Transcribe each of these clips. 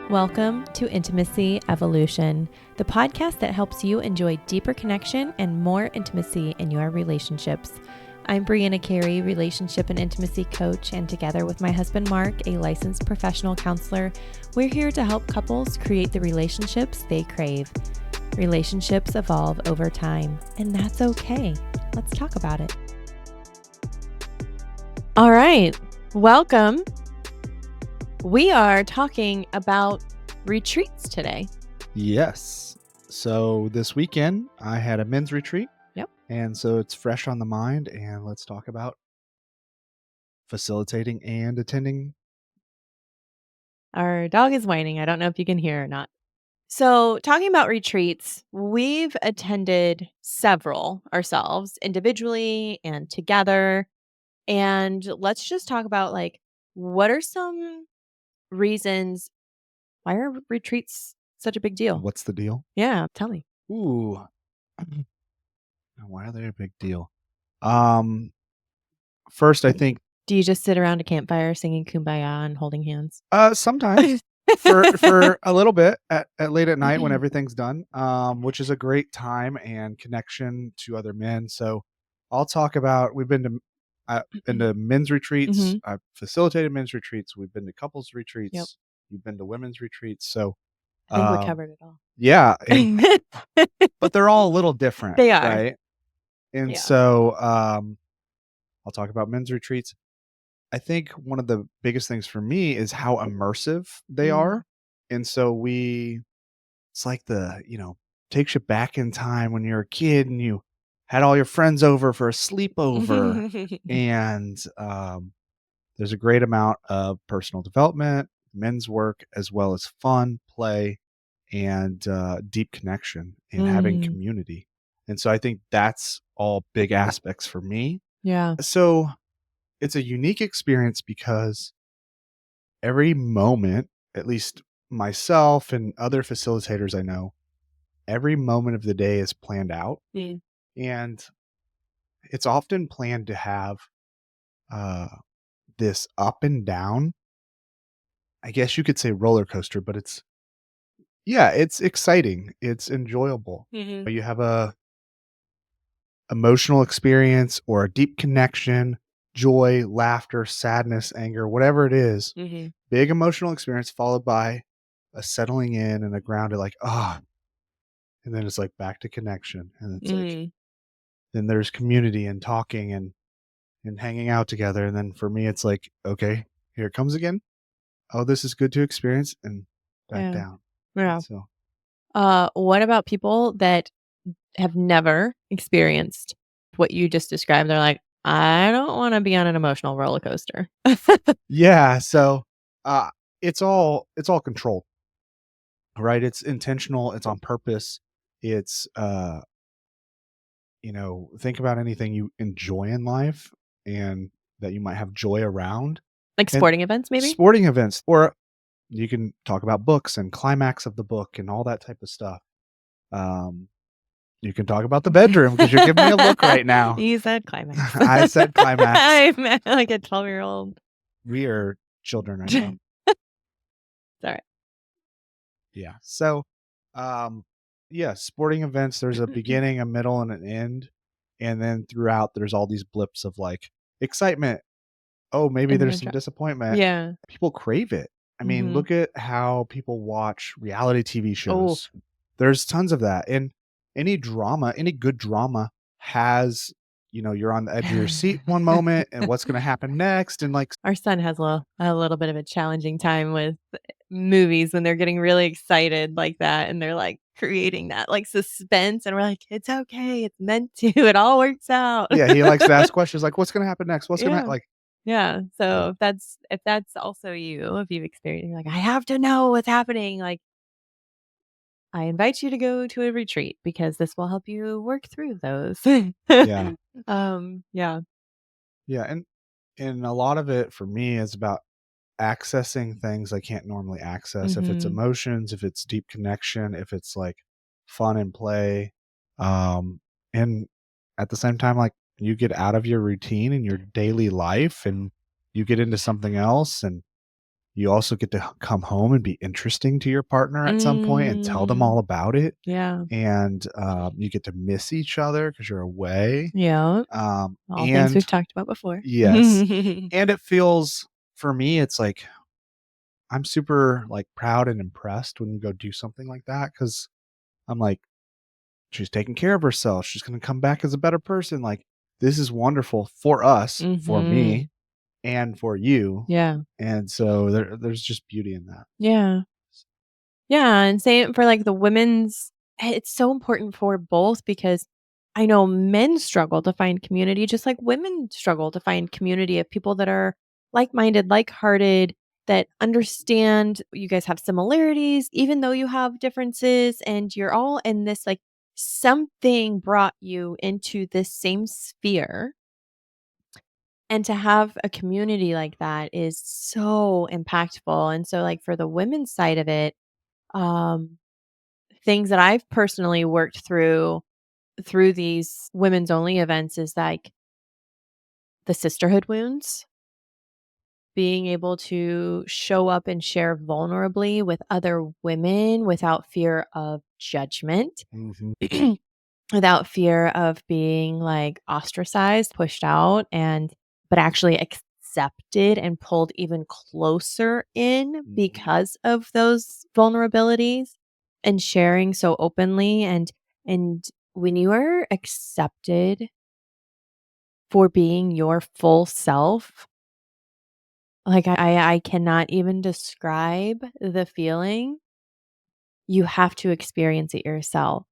Welcome to Intimacy Evolution, the podcast that helps you enjoy deeper connection and more intimacy in your relationships. I'm Brianna, Carey, relationship and intimacy coach, and together with my husband Mark, a licensed professional counselor, we're here to help couples create the relationships they crave. Relationships evolve over time, and that's okay. Let's talk about it. All right, welcome. We are talking about retreats today. Yes. So this weekend I had a men's retreat. Yep. And so it's fresh on the mind, and let's talk about facilitating and attending. Our dog is whining. I don't know if you can hear or not. So talking about retreats, we've attended several ourselves individually and together. And let's just talk about what are some reasons why are retreats such a big deal? What's the deal? Yeah, tell me. Ooh. Why are they a big deal? First, I think Do you just sit around a campfire singing Kumbaya and holding hands? sometimes for a little bit at late at night when everything's done, which is a great time and connection to other men. So I'll talk about, we've been to men's retreats. Mhm. I've facilitated men's retreats. We've been to couples retreats. Yep. You've been to women's retreats. So I think we covered it all. yeah, but they're all a little different. They are. Right? And Yeah. so I'll talk about men's retreats. I think one of the biggest things for me is how immersive they are. And so it's like takes you back in time when you're a kid and you had all your friends over for a sleepover. And there's a great amount of personal development, men's work, as well as fun, play, and deep connection and having community. And so I think that's all big aspects for me. Yeah. So it's a unique experience because every moment, at least myself and other facilitators I know, every moment of the day is planned out. And it's often planned to have this up and down, I guess you could say roller coaster, but it's exciting. It's enjoyable. You have a emotional experience or a deep connection, joy, laughter, sadness, anger, whatever it is, big emotional experience followed by a settling in and a grounded and then it's like back to connection. And it's like, then there's community and talking and hanging out together. And then for me, it's like, okay, here it comes again. Oh, this is good to experience, and back down. Yeah. So, what about people that have never experienced what you just described? They're like, I don't want to be on an emotional roller coaster. yeah. So, it's all controlled, right? It's intentional. It's on purpose. It's, think about anything you enjoy in life and that you might have joy around. Like sporting events, maybe? Sporting events, or you can talk about books and climax of the book and all that type of stuff. You can talk about the bedroom because you're giving me a look right now. You said climax. I said climax. I'm like a 12-year-old. We are children right now. It's all right. Yeah. So, sporting events, there's a beginning, a middle, and an end. And then throughout, there's all these blips of like excitement. Oh, maybe there's some disappointment. Yeah. People crave it. I mean, look at how people watch reality TV shows. There's tons of that. And any good drama has, you're on the edge of your seat one moment and what's going to happen next. And like our son has a little bit of a challenging time with movies when they're getting really excited like that. And they're like creating that like suspense. And we're like, it's okay. It's meant to. It all works out. Yeah. He likes to ask questions like, what's going to happen next? What's going to like. Yeah. So if that's also you, if you've experienced, you're like, I have to know what's happening. Like, I invite you to go to a retreat because this will help you work through those. Yeah. Yeah. Yeah. And a lot of it for me is about accessing things I can't normally access. If it's emotions, if it's deep connection, if it's like fun and play. And at the same time, like you get out of your routine and your daily life and you get into something else. And you also get to come home and be interesting to your partner at some point and tell them Mm, all about it. yeah. And you get to miss each other because you're away. Yeah. All things we've And talked about before. yes, and it feels for me, it's like I'm super like proud and impressed when you go do something like that because I'm like, she's taking care of herself. She's going to come back as a better person. Like, this is wonderful for us, for Mhm. me, and for you. Yeah. And so there's just beauty in that. Yeah. Yeah, and same for, like, the women's it's so important for both because I know men struggle to find community just like women struggle to find community of people that are like-minded, like-hearted, that understand you guys have similarities even though you have differences, and you're all in this, like something brought you into this same sphere, and to have a community like that is so impactful, and so, like, for the women's side of it, um things that I've personally worked through these women's only events is like the sisterhood wounds, being able to show up and share vulnerably with other women without fear of judgment, Hmm. without fear of being like ostracized, pushed out, and but actually accepted and pulled even closer in Hmm. because of those vulnerabilities and sharing so openly, and when you are accepted for being your full self, like I cannot even describe the feeling. You have to experience it yourself.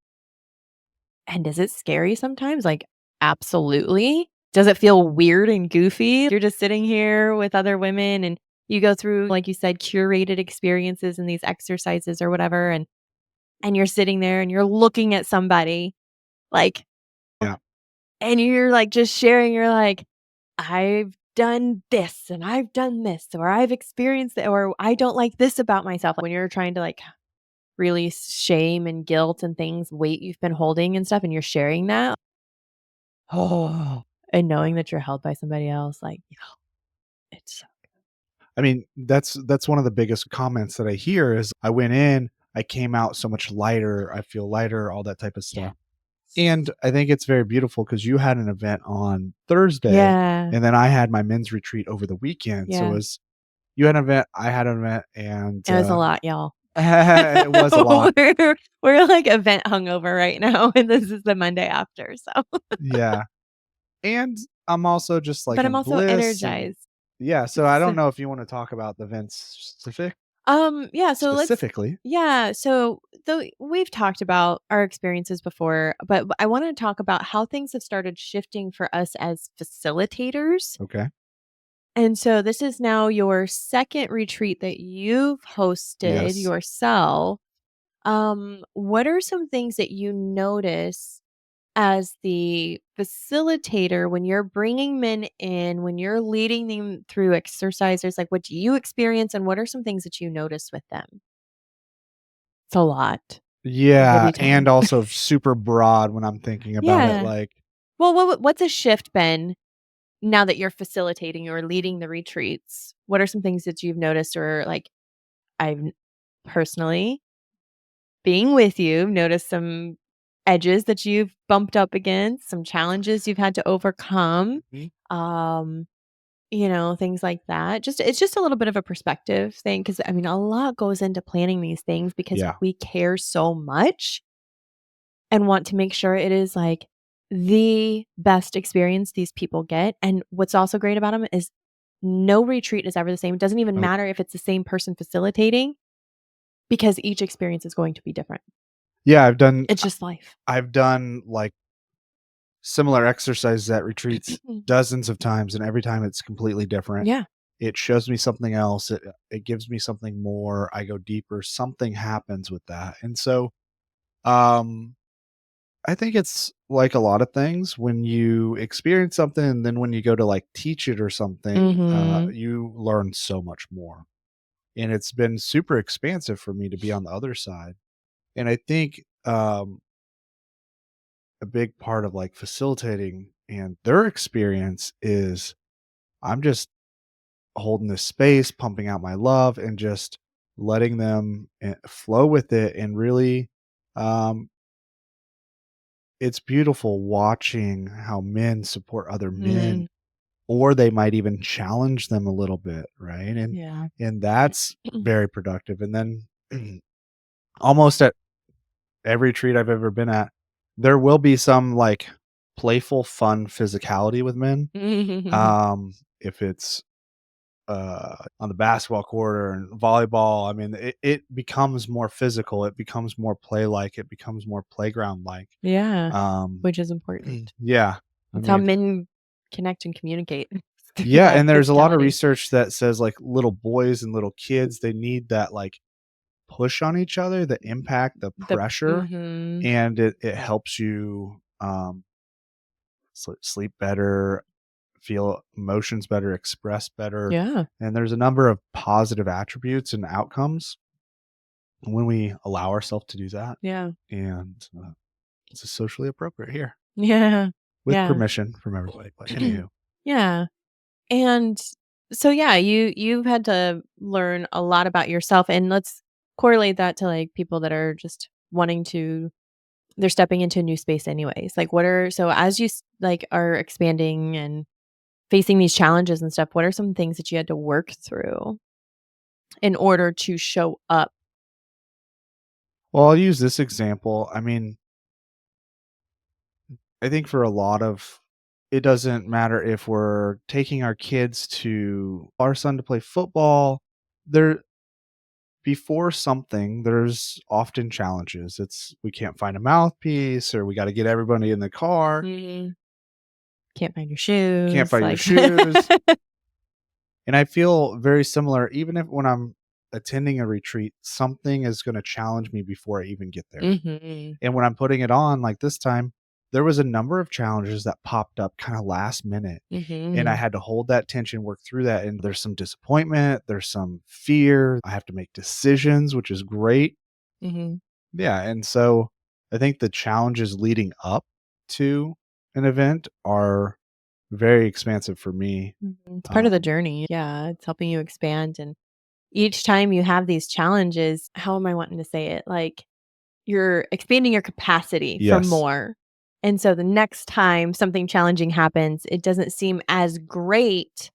And is it scary sometimes? Like, absolutely. Does it feel weird and goofy? You're just sitting here with other women and you go through, like you said, curated experiences and these exercises or whatever, and you're sitting there and you're looking at somebody like Yeah. and you're like just sharing, you're like, I've done this and I've done this, or I've experienced it, or I don't like this about myself. When you're trying to like release shame and guilt and things, weight you've been holding and stuff, and you're sharing that. Oh, and knowing that you're held by somebody else, like, it's I mean, that's one of the biggest comments that I hear is I went in, I came out so much lighter, I feel lighter, all that type of yeah. stuff. And I think it's very beautiful because you had an event on Thursday, Yeah, and then I had my men's retreat over the weekend. So it yeah. was you had an event, I had an event, and It was a lot, y'all. it was a lot. We're, like, event hungover right now, and this is the Monday after, so Yeah. And I'm also just like but I'm in also bliss and energized. yeah, so I It's don't know if you want to talk about the events yeah, so let's specifically. yeah, so though we've talked about our experiences before, but I wanna talk about how things have started shifting for us as facilitators. Okay. And so this is now your second retreat that you've hosted Yes. yourself. What are some things that you notice as the facilitator when you're bringing men in, when you're leading them through exercises? Like, what do you experience, and what are some things that you notice with them? It's a lot. I'll give Yeah, you and time. also super broad when I'm thinking about it, Yeah. like Well, what's a shift been now that you're facilitating or leading the retreats? What are some things that you've noticed, or like I've personally being with you, notice some edges that you've bumped up against, some challenges you've had to overcome, mhm. um, things like that. Just it's just a little bit of a perspective thing because I mean, a lot goes into planning these things because Yeah. we care so much and want to make sure it is like the best experience these people get. And what's also great about them is no retreat is ever the same. It doesn't even Nope. matter if it's the same person facilitating because each experience is going to be different. Yeah, It's just life. I've done, like, similar exercises at retreats dozens of times, and every time it's completely different. Yeah. It shows me something else, it gives me something more, I go deeper, something happens with that, and so, um, I think it's like a lot of things when you experience something and then when you go to, like, teach it or something, Mhm. you learn so much more, and it's been super expansive for me to be on the other side, and I think, a big part of like facilitating and their experience is I'm just holding this space, pumping out my love, and just letting them flow with it. And really, um, it's beautiful watching how men support other men, Mm, or they might even challenge them a little bit, right? yeah. And that's very productive. And then almost at every retreat I've ever been at, there will be some like playful, fun physicality with men. If it's on the basketball court or in volleyball, I mean, it becomes more physical. It becomes more play like. It becomes more playground like. Yeah, Um, which is important. yeah, I It's how mean, men connect and communicate through yeah, that and there's a lot of physicality. research that says like little boys and little kids, they need that like push on each other, the impact, the The pressure, mhm. and it helps you sleep better, feel emotions better, express better. Yeah, And there's a number of positive attributes and outcomes when we allow ourselves to do that. yeah, And it's socially appropriate here yeah, with yeah. permission from everybody. But anywho, Yeah, and so, yeah, you've had to learn a lot about yourself, and let's correlate that to, like, people that are just wanting to they're stepping into a new space anyways. Like, what are so as you like, are expanding and facing these challenges and stuff, what are some things that you had to work through in order to show up? well, I'll use this example. I mean, I think for a lot of it doesn't matter if we're taking our kids to our son to play football. There before something, there's often challenges. It's we can't find a mouthpiece or we got to get everybody in the car. Mhm. Can't find your Can't shoes, find your like shoes. And I feel very similar, even if when I'm attending a retreat, something is going to challenge me before I even get there. Mhm. And when I'm putting it on, like this time, there was a number of challenges that popped up kind of last minute. And I Mhm. had to hold that tension, work through that. And there's some disappointment, there's some fear. I have to make decisions, which is great. Mhm. Yeah. And so I think the challenges leading up to an event are very expansive for me. Mhm. It's part of the Um, journey. Yeah, it's helping you expand, and each time you have these challenges, how am I wanting to say it? Like, you're expanding your capacity for yes. more. And so the next time something challenging happens, it doesn't seem as great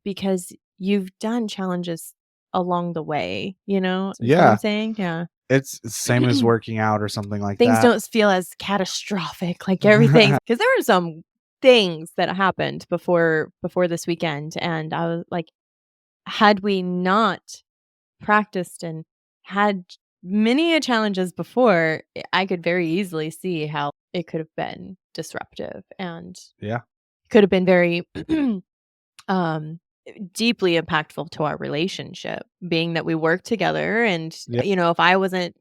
because you've done challenges along the way, you know? Is what I'm Yeah. saying? Yeah. It's same as working out or something like Things that. don't feel as catastrophic, like everything because there were some things that happened before this weekend, and I was like, had we not practiced and had many a challenges before, I could very easily see how it could have been disruptive and Yeah. could have been very um deeply impactful to our relationship, being that we work together and Yeah. if I wasn't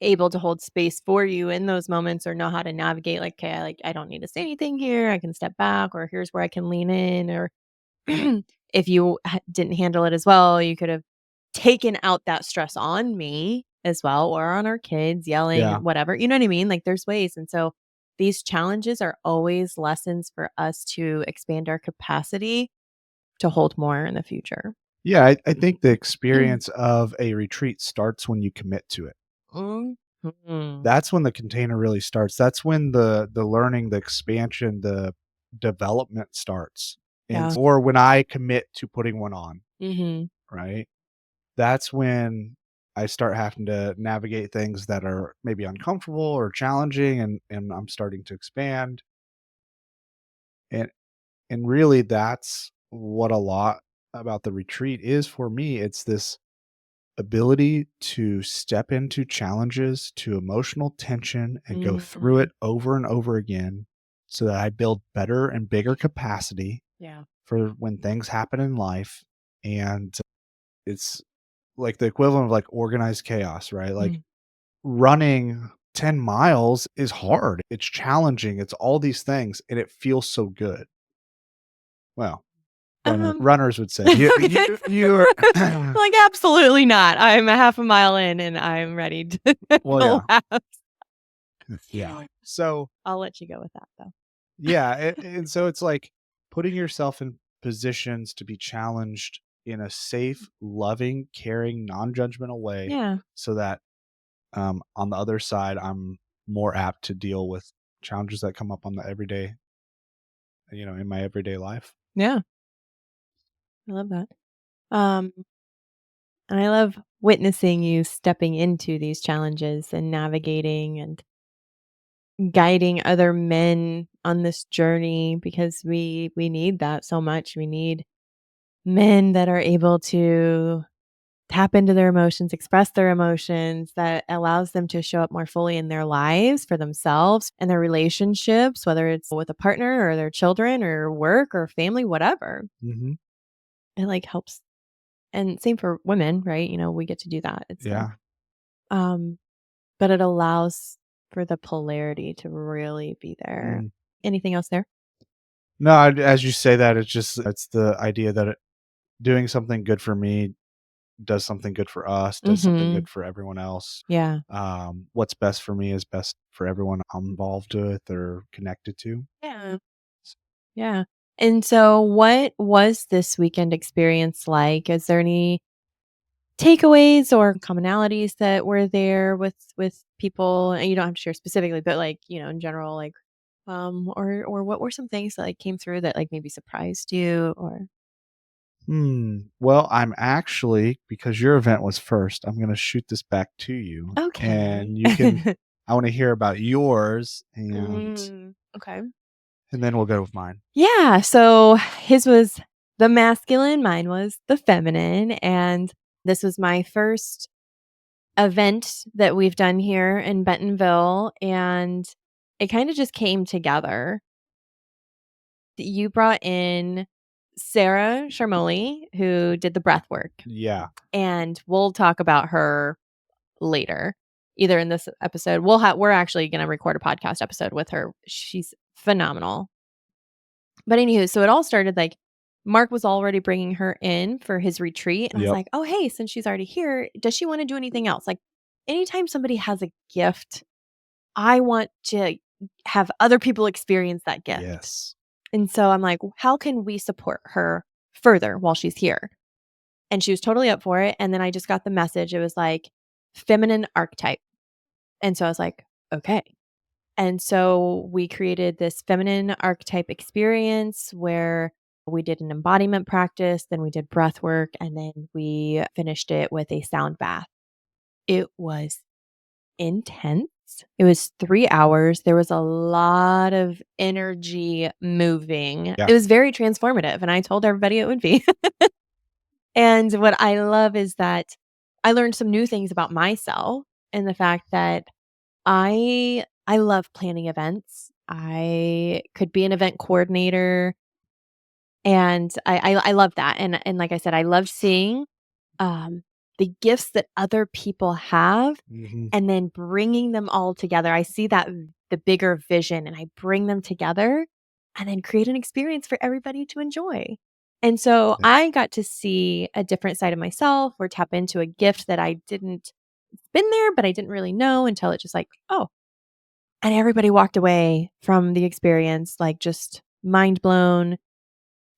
able to hold space for you in those moments or know how to navigate like, okay, I don't need to say anything here, I can step back, or here's where I can lean in, or if you didn't handle it as well, you could have taken out that stress on me as well, or on our kids yelling Yeah. and whatever. You know what I mean? Like, there's ways. And so these challenges are always lessons for us to expand our capacity to hold more in the future. Yeah, I think the experience of a retreat starts when you commit to it. Mhm. That's when the container really starts. That's when the learning, the expansion, the development starts. And Yeah. or when I commit to putting one on, Mhm. right? That's when I start having to navigate things that are maybe uncomfortable or challenging and I'm starting to expand. And and really that's what a lot about the retreat is for me. It's this ability to step into challenges, to emotional tension, and go through Mhm. it over and over again so that I build better and bigger capacity Yeah. for when things happen in life. And it's like the equivalent of like organized chaos, right? Like Mm. running 10 miles is hard, it's challenging, it's all these things, and it feels so good. Well, Um, runners would say, okay. you're Like, absolutely not. I'm a half a mile in and I'm ready to well, yeah, collapse. yeah. So I'll let you go with that though. yeah, and so it's like putting yourself in positions to be challenged in a safe, loving, caring, non-judgmental way, Yeah. so that on the other side, I'm more apt to deal with challenges that come up on the everyday, in my everyday life. Yeah. I love that. Um, and I love witnessing you stepping into these challenges and navigating and guiding other men on this journey because we need that so much. We need men that are able to tap into their emotions, express their emotions, that allows them to show up more fully in their lives for themselves and their relationships, whether it's with a partner or their children or work or family, whatever. Hmm. It like helps. And same for women, right? We get to do that. It's like, Yeah. um, but it allows for the polarity to really be there. Mm. Anything else there? No, as you say that, it's the idea that doing something good for me does something good for us, does something Mm-hmm. good for everyone else. Yeah. What's best for me is best for everyone I'm involved with or connected to. Yeah. Yeah. And so what was this weekend experience like? Is there any takeaways or commonalities that were there with people? And you don't have to share specifically, but like, in general, like or what were some things that like came through that like maybe surprised you or Well, I'm actually, because your event was first, I'm gonna shoot this back to you, okay. and I wanna hear about yours, and Okay. then we'll go with mine. Yeah, so his was the masculine, mine was the feminine, and this was my first event that we've done here in Bentonville, and it kinda just came together. You brought in Sarah Sharmoli, who did the breath work, Yeah. and we'll talk about her later, either in this episode. We're actually gonna record a podcast episode with her. She's phenomenal. But anywho, so it all started like Mark was already bringing her in for his retreat. And I was Yep. like, oh, hey, since she's already here, does she want to do anything else? Like, anytime somebody has a gift, I want to have other people experience that gift. Yes. And so I'm like, how can we support her further while she's here? And she was totally up for it. And then I just got the message. It was like feminine archetype. And so I was like, okay. And so we created this feminine archetype experience where we did an embodiment practice, then we did breath work, and then we finished it with a sound bath. It was intense. It was 3 hours. There was a lot of energy moving. Yeah. It was very transformative, and I told everybody it would be. And what I love is that I learned some new things about myself and the fact that I love planning events. I could be an event coordinator, and I love that, and like I said, I love seeing, the gifts that other people have Mhm. and then bringing them all together. I see that the bigger vision, and I bring them together and then create an experience for everybody to enjoy. And so Yeah. I got to see a different side of myself or tap into a gift that I didn't it's been there, but I didn't really know until it just like, "Oh, and everybody walked away from the experience, like, just mind blown,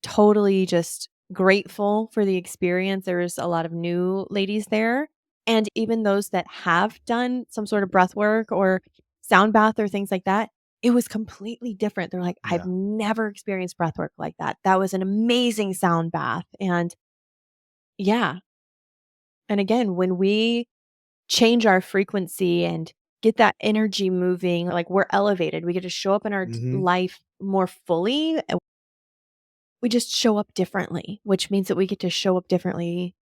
totally just grateful for the experience. There was a lot of new ladies there, and even those that have done some sort of breath work or sound bath or things like that, it was completely different. They're like, "I've Yeah. never experienced breath work like that. That was an amazing sound bath." And yeah, and again, when we change our frequency and get that energy moving, like we're elevated. We get to show up in our Mhm. life more fully. And we just show up differently, which means that we get to show up differently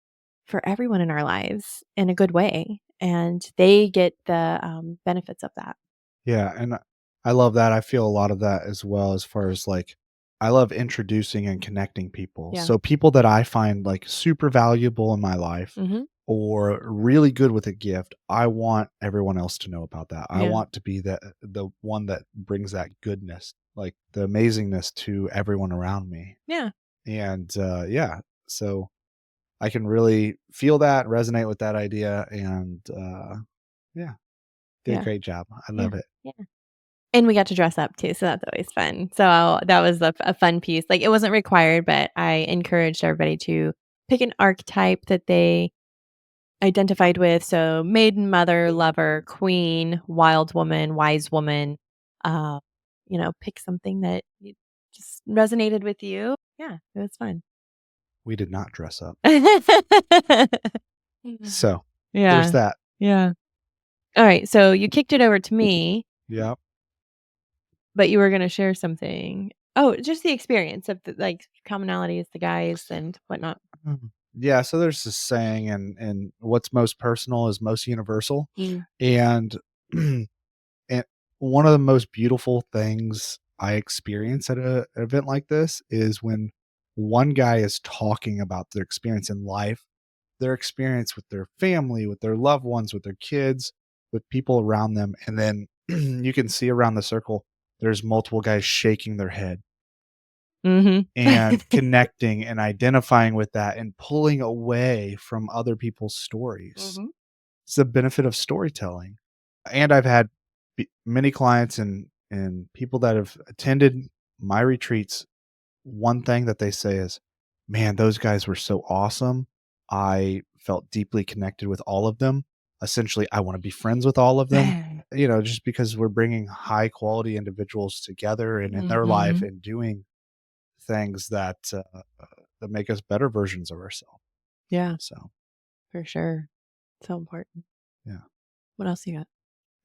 for everyone in our lives in a good way. And they get the benefits of that. Yeah, and I love that. I feel a lot of that as well, as far as, like, I love introducing and connecting people. Yeah. So people that I find, like, super valuable in my life Hmm. or really good with a gift, I want everyone else to know about that. I Yeah. want to be the one that brings that goodness, like, the amazingness to everyone around me. Yeah. And, yeah, so I can really feel that, resonate with that idea, and, yeah, did a Yeah. great job. I Yeah. love it. Yeah. And we got to dress up too, so that's always fun. So that was a fun piece. Like, it wasn't required, but I encouraged everybody to pick an archetype that they identified with. So maiden, mother, lover, queen, wild woman, wise woman. Uh, pick something that just resonated with you. Yeah, it was fun. We did not dress up. Yeah. So there's that. Yeah. All right. So you kicked it over to me, Yep. but you were going to share something. Oh, just the experience of the commonalities, the guys and whatnot. Yeah. So there's this saying, and what's most personal is most universal. Mm. And, and one of the most beautiful things I experience at an event like this is when one guy is talking about their experience in life, their experience with their family, with their loved ones, with their kids, with people around them. And then you can see around the circle, there's multiple guys shaking their head Mm-hmm. and connecting and identifying with that and pulling away from other people's stories. Mm-hmm. It's the benefit of storytelling. And I've had many clients and people that have attended my retreats. One thing that they say is, man, those guys were so awesome. I felt deeply connected with all of them. Essentially, I want to be friends with all of them, just because we're bringing high quality individuals together and in their life Mm-hmm. and doing things that make us better versions of ourselves. Yeah, So, for sure. So important. yeah. What else you got?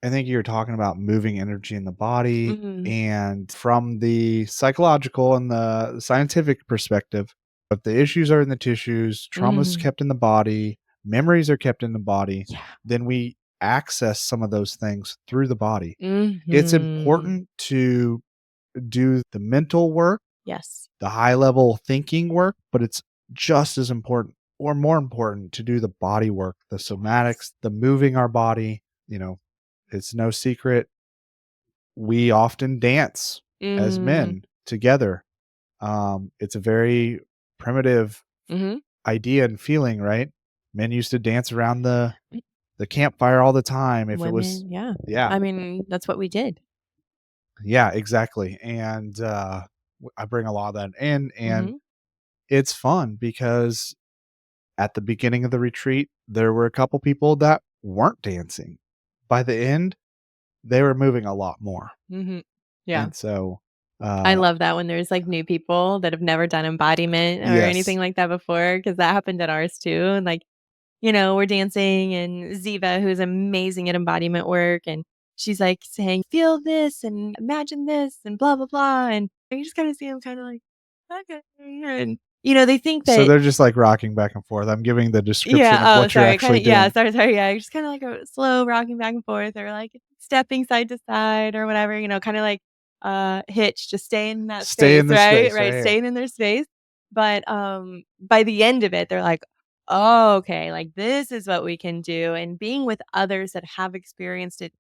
I think you're talking about moving energy in the body, Mm-hmm. and from the psychological and the scientific perspective, if the issues are in the tissues, trauma is Mm-hmm. kept in the body, memories are kept in the body, Yeah. then we access some of those things through the body. It's Mm-hmm. important to do the mental work, Yes. the high level thinking work, but it's just as important or more important to do the body work, the somatics, the moving our body. It's no secret we often dance as Mm. men together. It's a very primitive Mm-hmm. idea and feeling, right? Men used to dance around the campfire all the time. If it was, Women, yeah. yeah, I mean, that's what we did. yeah, exactly. And I bring a lot of that in, and Mm-hmm. it's fun because at the beginning of the retreat, there were a couple people that weren't dancing. By the end, they were moving a lot more. Mm-hmm. Yeah. And so, I love that when there's new people that have never done embodiment or anything yes, like that before, because that happened at ours too. And we're dancing and Ziva, who's amazing at embodiment work, and she's saying, feel this and imagine this and blah, blah, blah. And you just kind of see them kind of okay. And, they think so that, they're just like rocking back and forth. I'm giving the description of yeah. Oh, what you're sorry. Kind actually of, yeah. doing. Sorry. Yeah. Just kind of a slow rocking back and forth or stepping side to side or whatever, kind of hitch, just stay in that Stay space, in the right? space right Right. here. Staying in their space. But by the end of it, they're like, oh, okay, this is what we can do. And being with others that have experienced it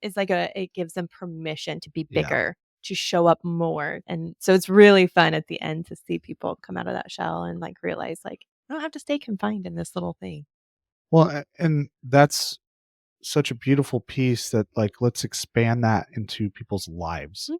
is it gives them permission to be Yeah. bigger, to show up more. And so it's really fun at the end to see people come out of that shell and realize I don't have to stay confined in this little thing. Well, and that's such a beautiful piece that let's expand that into people's lives,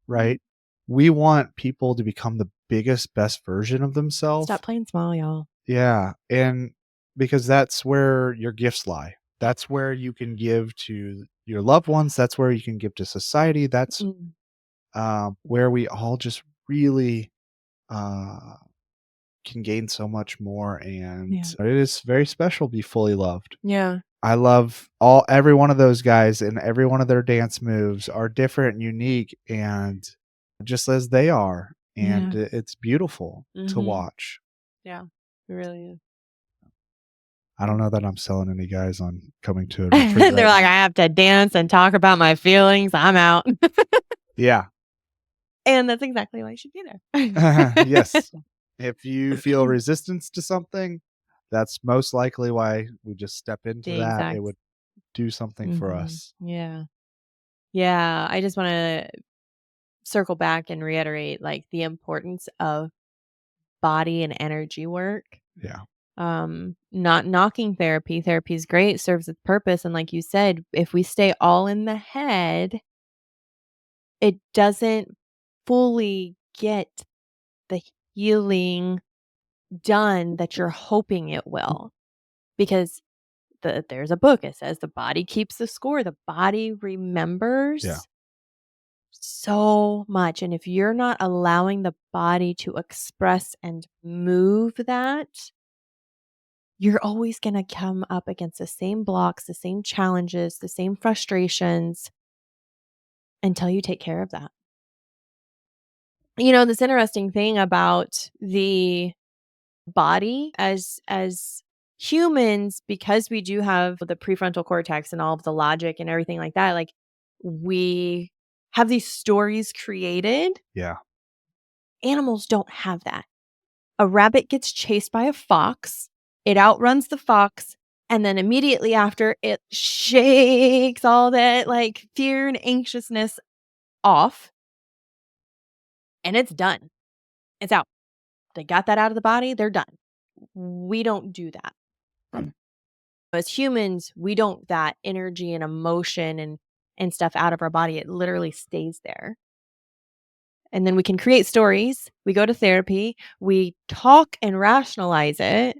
right? We want people to become the biggest, best version of themselves. Stop playing small, y'all. Yeah. And because that's where your gifts lie. That's where you can give to your loved ones. That's where you can give to society. That's where we all just really uh, can gain so much more. And it is very special to be fully loved. Yeah. I love every one of those guys, and every one of their dance moves are different and unique and just as they are. And it's beautiful to watch. Yeah, it really is. I don't know that I'm selling any guys on coming to a retreat. They're I have to dance and talk about my feelings. I'm out. Yeah. And that's exactly why you should be there. Yes. If you feel resistance to something, that's most likely why we just step into The that. It exact. would do something for us. Yeah. Yeah. I just want to circle back and reiterate the importance of body and energy work. Yeah. Not knocking therapy. Therapy is great, serves its purpose. And like you said, if we stay all in the head, it doesn't fully get the healing done that you're hoping it will. Because there's a book, it says the body keeps the score. The body remembers so much. And if you're not allowing the body to express and move that, you're always going to come up against the same blocks, the same challenges, the same frustrations until you take care of that. This interesting thing about the body as humans, because we do have the prefrontal cortex and all of the logic and everything like that, like we have these stories created. Yeah. Animals don't have that. A rabbit gets chased by a fox, it outruns the fox, and then immediately after it shakes all that like fear and anxiousness off, and it's done. It's out. They got that out of the body, they're done. We don't do that. As humans, we don't that energy and emotion and stuff out of our body. It literally stays there. And then we can create stories. We go to therapy. We talk and rationalize it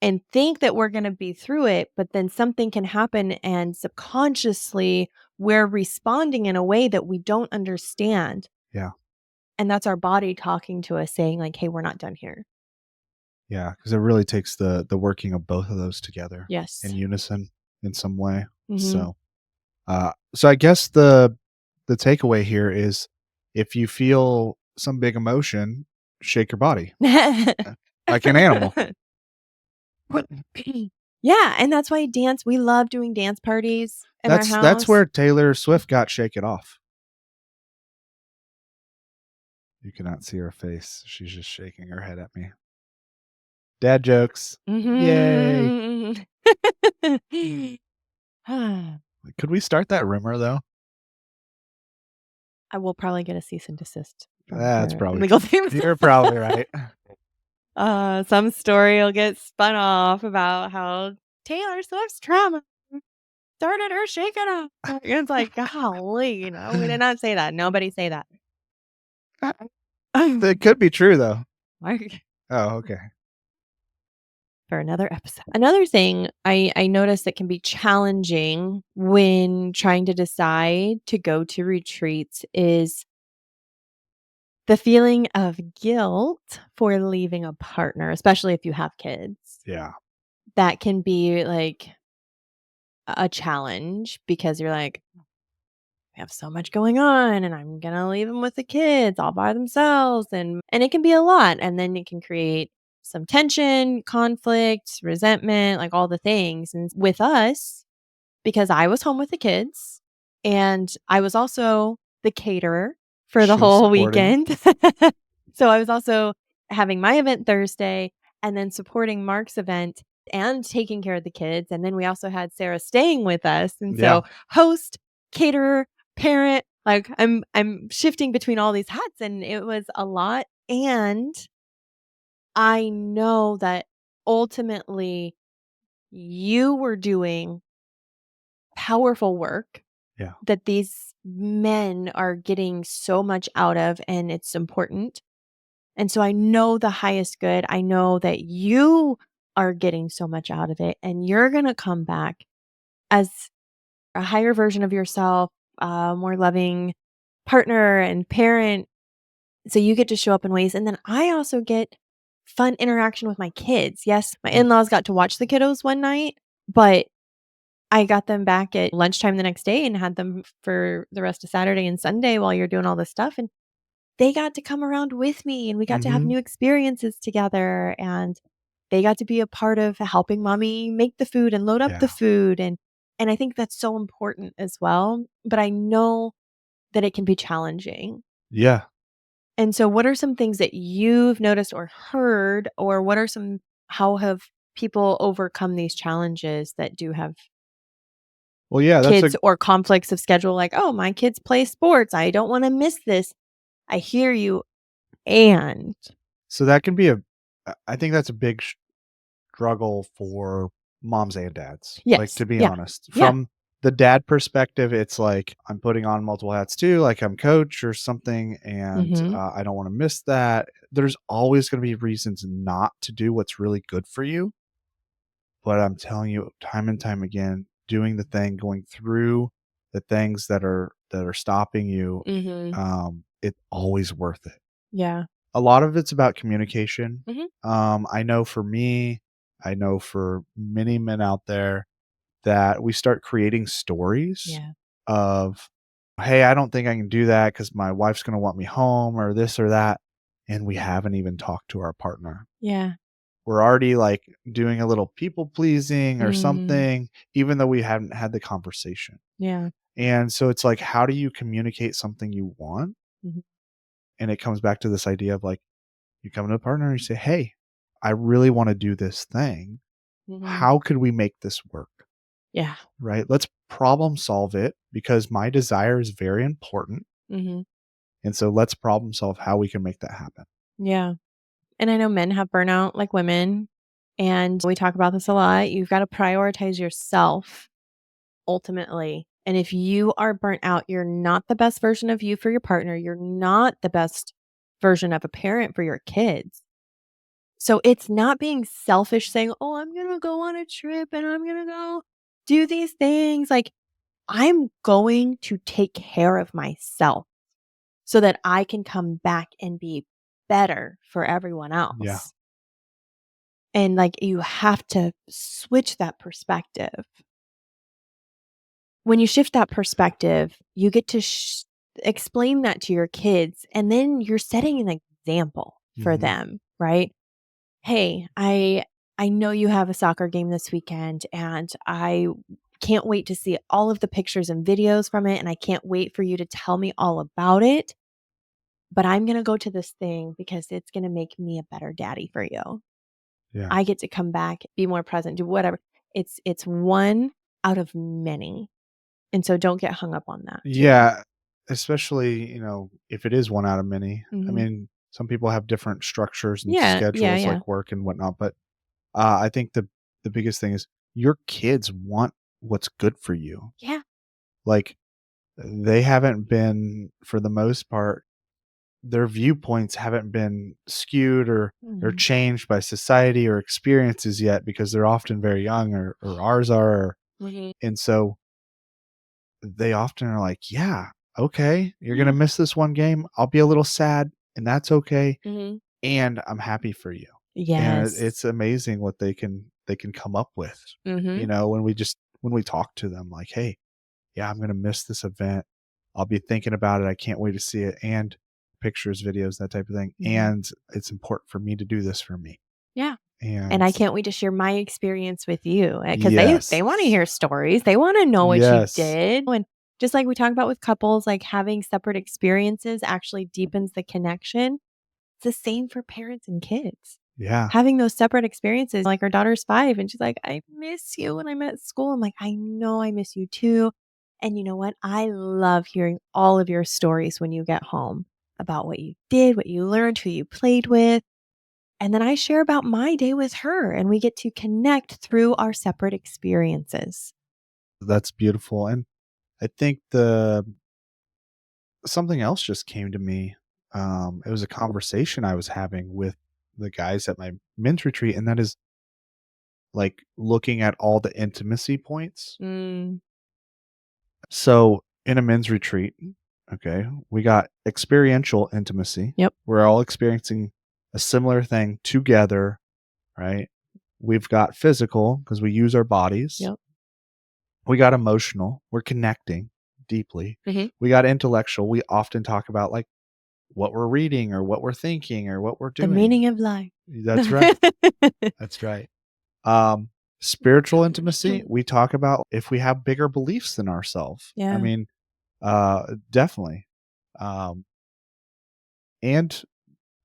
and think that we're going to be through it. But then something can happen and subconsciously we're responding in a way that we don't understand. Yeah. And that's our body talking to us saying like, hey, we're not done here. Yeah, because it really takes the working of both of those together. Yes. In unison in some way. Mhm. So I guess the takeaway here is if you feel some big emotion, shake your body like an animal. Yeah, and that's why we love doing dance parties in our house. That's where Taylor Swift got Shake It Off. You cannot see her face. She's just shaking her head at me. Dad jokes. Yay. Could we start that rumor though? I will probably get a cease and desist. That's probably legal team. You're probably right. Some story will get spun off about how Taylor Swift's trauma started her shaking up. It's like, golly, we did not say that. Nobody say that. That could be true though. Oh, okay. For another episode. Another thing I noticed that can be challenging when trying to decide to go to retreats is the feeling of guilt for leaving a partner, especially if you have kids. Yeah. That can be like a challenge because you're like, we have so much going on and I'm going to leave them with the kids all by themselves. And it can be a lot. And then it can create some tension, conflict, resentment, like all the things. And with us, because I was home with the kids and I was also the caterer for the whole weekend. So I was also having my event Thursday and then supporting Mark's event and taking care of the kids. And then we also had Sarah staying with us. And so host, caterer, parent, like I'm shifting between all these hats and it was a lot. And I know that ultimately you were doing powerful work that these men are getting so much out of, and it's important. And so I know the highest good. I know that you are getting so much out of it, and you're going to come back as a higher version of yourself, a more loving partner and parent. So you get to show up in ways. And then I also get fun interaction with my kids. Yes, my in-laws got to watch the kiddos one night, but I got them back at lunchtime the next day and had them for the rest of Saturday and Sunday while you're doing all this stuff. And they got to come around with me and we got to have new experiences together. And they got to be a part of helping mommy make the food and load up the food. And I think that's so important as well. But I know that it can be challenging. Yeah. And so what are some things that you've noticed or heard, or how have people overcome these challenges that do have kids or conflicts of schedule? Like, oh, my kids play sports. I don't want to miss this. I hear you. And so that can be I think that's a big struggle for moms and dads. Yes. Like, to be honest, from the dad perspective, it's like I'm putting on multiple hats too, like I'm coach or something, and I don't want to miss that. There's always going to be reasons not to do what's really good for you. But I'm telling you, time and time again, doing the thing, going through the things that are stopping you, it's always worth it. Yeah. A lot of it's about communication. Mhm. I know for me, I know for many men out there that we start creating stories Yeah. of, hey, I don't think I can do that because my wife's going to want me home or this or that. And we haven't even talked to our partner. Yeah. We're already like doing a little people pleasing or Mm. something, even though we haven't had the conversation. Yeah. And so it's like, how do you communicate something you want? Mhm. And it comes back to this idea of like, you come to a partner and you say, hey, I really want to do this thing. Mhm. How could we make this work? Yeah. Right? Let's problem solve it because my desire is very important. Mhm. And so let's problem solve how we can make that happen. Yeah. And I know men have burnout like women, and we talk about this a lot. You've got to prioritize yourself ultimately. And if you are burnt out, you're not the best version of you for your partner. You're not the best version of a parent for your kids. So it's not being selfish saying, "Oh, I'm going to go on a trip and I'm going to go do these things." Like, I'm going to take care of myself so that I can come back and be better for everyone else. Yeah. And like, you have to switch that perspective. When you shift that perspective, you get to explain that to your kids, and then you're setting an example for them, right? Hey, I know you have a soccer game this weekend, and I can't wait to see all of the pictures and videos from it, and I can't wait for you to tell me all about it. But I'm going to go to this thing because it's going to make me a better daddy for you. Yeah. I get to come back, be more present, do whatever. It's one out of many. And so don't get hung up on that too. Yeah. Especially, if it is one out of many. I Mhm. mean, some people have different structures and Yeah, yeah, schedules yeah. like work and whatnot. But I think the biggest thing is your kids want what's good for you. Yeah. Like they haven't been, for the most part, their viewpoints haven't been skewed or Mhm. changed by society or experiences yet because they're often very young or ours are. Mhm. And so they often are like, yeah, okay, you're going to Yeah. miss this one game. I'll be a little sad and that's okay. Mhm. And I'm happy for you. And Yes. it's amazing what they can come up with, Mhm. when we talk to them like, hey, yeah, I'm going to miss this event. I'll be thinking about it. I can't wait to see it. And pictures, videos, that type of thing. Mhm. And it's important for me to do this for me. Yeah. And And I can't wait to share my experience with you because yes. they want to hear stories. They want to know what you Yes. did. And just like we talk about with couples, like having separate experiences actually deepens the connection. It's the same for parents and kids. Yeah. Having those separate experiences, like our daughter's 5 and she's like, "I miss you when I'm at school." I'm like, "I know I miss you too." And you know what? I love hearing all of your stories when you get home about what you did, what you learned, who you played with. And then I share about my day with her and we get to connect through our separate experiences. That's beautiful. And I think the something else just came to me. It was a conversation I was having with the guys at my men's retreat, and that is like looking at all the intimacy points. Mm, So in a men's retreat, okay, we got experiential intimacy. yep. We're all experiencing a similar thing together, right? We've got physical because we use our bodies. Yep. We got emotional. We're connecting deeply. Mhm. We got intellectual. We often talk about like what we're reading or what we're thinking or what we're The doing. meaning of life. That's right. That's right. Spiritual intimacy, we talk about if we have bigger beliefs than ourselves. I Yeah. mean, definitely. Um, and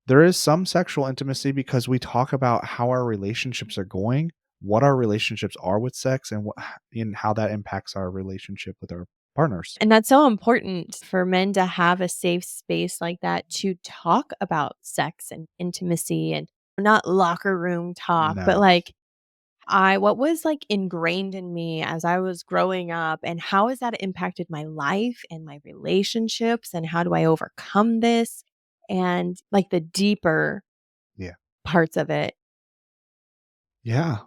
there is some sexual intimacy because we talk about how our relationships are going, what our relationships are with sex, and how that impacts our relationship with our partners. And that's so important for men to have a safe space like that to talk about sex and intimacy and not locker room talk, but No. like what was like ingrained in me as I was growing up, and how has that impacted my life and my relationships, and how do I overcome this, and like the deeper Yeah. parts of it. Yeah.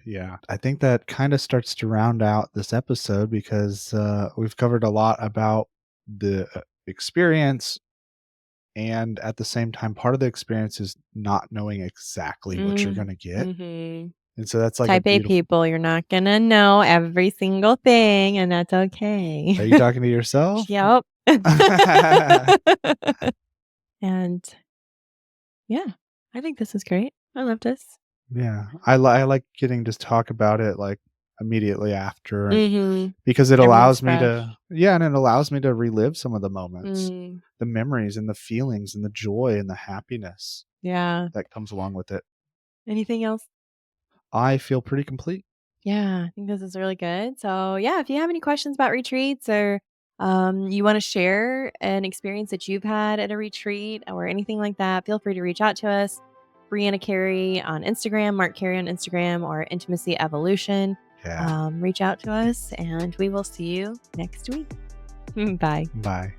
Yeah. I think that kind of starts to round out this episode because we've covered a lot about the experience. And at the same time, part of the experience is not knowing exactly what you're Mm, going to get. hmm And so that's like a Type A beautiful. people, you're not gonna know every single thing, and that's okay. Are you talking to yourself? Yep. And yeah, I think this is great. I love this. Yeah. I like getting to talk about it like immediately after. And Mm-hmm. because it Everything's allows me fresh. to, yeah, and it allows me to relive some of the moments, Mm, the memories and the feelings and the joy and the happiness yeah. that comes along with it. Anything else? I feel pretty complete. Yeah, I think this is really good. So, yeah, if you have any questions about retreats, or you want to share an experience that you've had at a retreat or anything like that, feel free to reach out to us. Brianna Carey on Instagram, Mark Carey on Instagram, or Intimacy Evolution. Yeah. Reach out to us, and we will see you next week. Bye. Bye.